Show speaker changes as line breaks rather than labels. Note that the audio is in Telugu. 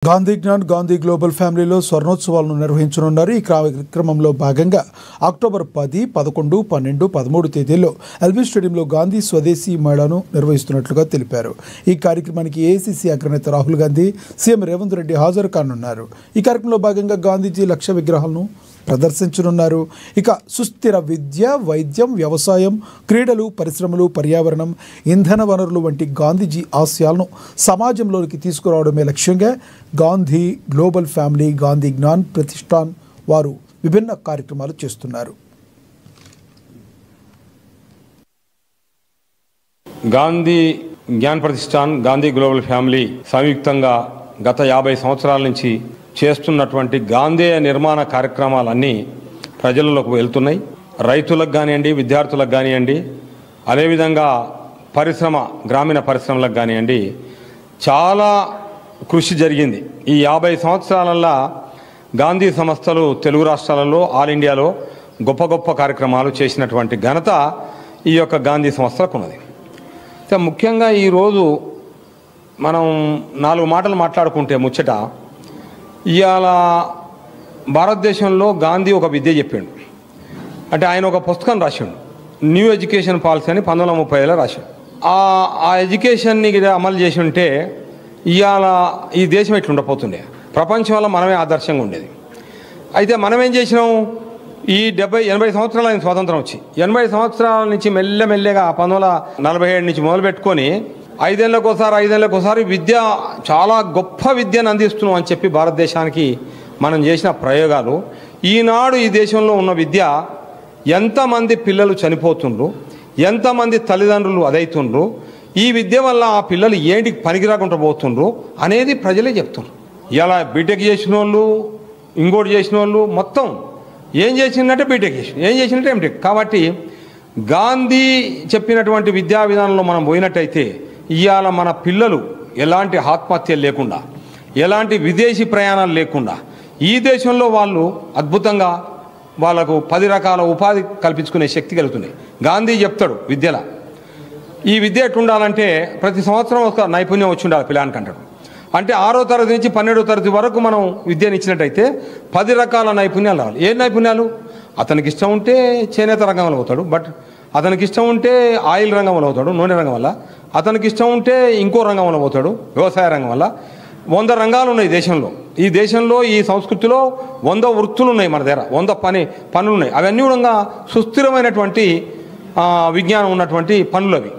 గాంధీ జ్ఞాన్ గాంధీ గ్లోబల్ ఫ్యామిలీలో స్వర్ణోత్సవాలను నిర్వహించనున్నారు. ఈ కార్యక్రమంలో భాగంగా అక్టోబర్ 10, 11, 12, 13 తేదీల్లో ఎల్బీ స్టేడియంలో గాంధీ స్వదేశీ మేళాను నిర్వహిస్తున్నట్లుగా తెలిపారు. ఈ కార్యక్రమానికి ఏఐసీసీ అగ్రనేత రాహుల్ గాంధీ, సీఎం రేవంత్ రెడ్డి హాజరు కానున్నారు. ఈ కార్యక్రమంలో భాగంగా గాంధీజీ లక్ష విగ్రహాలను ప్రదర్శించనున్నారు. ఇక సుస్థిర విద్య, వైద్యం, వ్యవసాయం, క్రీడలు, పరిశ్రమలు, పర్యావరణం, ఇంధన వనరులు వంటి గాంధీజీ ఆశయాలను సమాజంలోకి తీసుకురావడమే లక్ష్యంగా గాంధీ గ్లోబల్ ఫ్యామిలీ, గాంధీ జ్ఞాన్ ప్రతిష్టాన్ వారు విభిన్న కార్యక్రమాలు చేస్తున్నారు.
గాంధీ జ్ఞాన్ ప్రతిష్టాన్, గాంధీ గ్లోబల్ ఫ్యామిలీ సంయుక్తంగా గత 50 సంవత్సరాల నుంచి చేస్తున్నటువంటి గాంధేయ నిర్మాణ కార్యక్రమాలన్నీ ప్రజలలోకి వెళ్తున్నాయి. రైతులకు కానివ్వండి, విద్యార్థులకు కానివ్వండి, అదేవిధంగా గ్రామీణ పరిశ్రమలకు కానివ్వండి, చాలా కృషి జరిగింది. ఈ 50 సంవత్సరాలలో గాంధీ సంస్థలు తెలుగు రాష్ట్రాలలో, ఆల్ ఇండియాలో గొప్ప గొప్ప కార్యక్రమాలు చేసినటువంటి ఘనత ఈ యొక్క గాంధీ సంస్థలకు ఉన్నది. ముఖ్యంగా ఈరోజు మనం 4 మాటలు మాట్లాడుకుంటే ముచ్చట, ఇవాళ భారతదేశంలో గాంధీ ఒక విద్య చెప్పిండు. అంటే ఆయన ఒక పుస్తకం రాసిండు, న్యూ ఎడ్యుకేషన్ పాలసీ అని 1930లో రాశాడు. ఆ ఎడ్యుకేషన్ని అమలు చేసి ఉంటే ఇవాళ ఈ దేశం ఎట్లుండపోతుండే, ప్రపంచంలో మనమే ఆదర్శంగా ఉండేది. అయితే మనం ఏం చేసినాం, ఈ 80 సంవత్సరాల స్వాతంత్రం వచ్చి 80 సంవత్సరాల నుంచి మెల్లమెల్లగా 1947 నుంచి మొదలుపెట్టుకొని 5 ఏళ్ళకోసారి విద్య, చాలా గొప్ప విద్యను అందిస్తున్నాం అని చెప్పి భారతదేశానికి మనం చేసిన ప్రయోగాలు, ఈనాడు ఈ దేశంలో ఉన్న విద్య ఎంతమంది పిల్లలు చనిపోతుండ్రు, ఎంతమంది తల్లిదండ్రులు అదైతుండ్రు, ఈ విద్య వల్ల ఆ పిల్లలు ఏంటికి పనికిరాకుండా పోతుండ్రు అనేది ప్రజలే చెప్తున్నారు. ఇలా బీటెక్ చేసిన వాళ్ళు, ఇంకోటి చేసిన వాళ్ళు మొత్తం ఏం చేసిందంటే బీటెక్ చేసి, ఏం చేసినట్టే ఎంటెక్. కాబట్టి గాంధీ చెప్పినటువంటి విద్యా విధానంలో మనం పోయినట్టయితే ఇవాళ మన పిల్లలు ఎలాంటి ఆత్మహత్యలు లేకుండా, ఎలాంటి విదేశీ ప్రయాణాలు లేకుండా ఈ దేశంలో వాళ్ళు అద్భుతంగా వాళ్ళకు 10 రకాల ఉపాధి కల్పించుకునే శక్తి కలుగుతున్నాయి. గాంధీ చెప్తాడు విద్యలో, ఈ విద్య ఎట్లుండాలంటే ప్రతి సంవత్సరం ఒక నైపుణ్యం వచ్చి ఉండాలి పిల్లానికి అంటాడు. అంటే 6వ తరగతి నుంచి 12వ తరగతి వరకు మనం విద్యను ఇచ్చినట్టయితే 10 రకాల నైపుణ్యాలు రావాలి. ఏ నైపుణ్యాలు? అతనికి ఇష్టం ఉంటే చేనేత రంగంలో అవుతాడు, బట్ అతనికి ఇష్టం ఉంటే ఆయిల్ రంగంలో అవుతాడు, నూనె రంగం వల్ల. అతనికి ఇష్టం ఉంటే ఇంకో రంగంలో పోతాడు, వ్యవసాయ రంగం వల్ల. 100 రంగాలు ఉన్నాయి దేశంలో. ఈ దేశంలో, ఈ సంస్కృతిలో 100 వృత్తులు ఉన్నాయి మన దగ్గర, 100 పనులు ఉన్నాయి. అవన్నీ కూడా సుస్థిరమైనటువంటి విజ్ఞానం ఉన్నటువంటి పనులు అవి.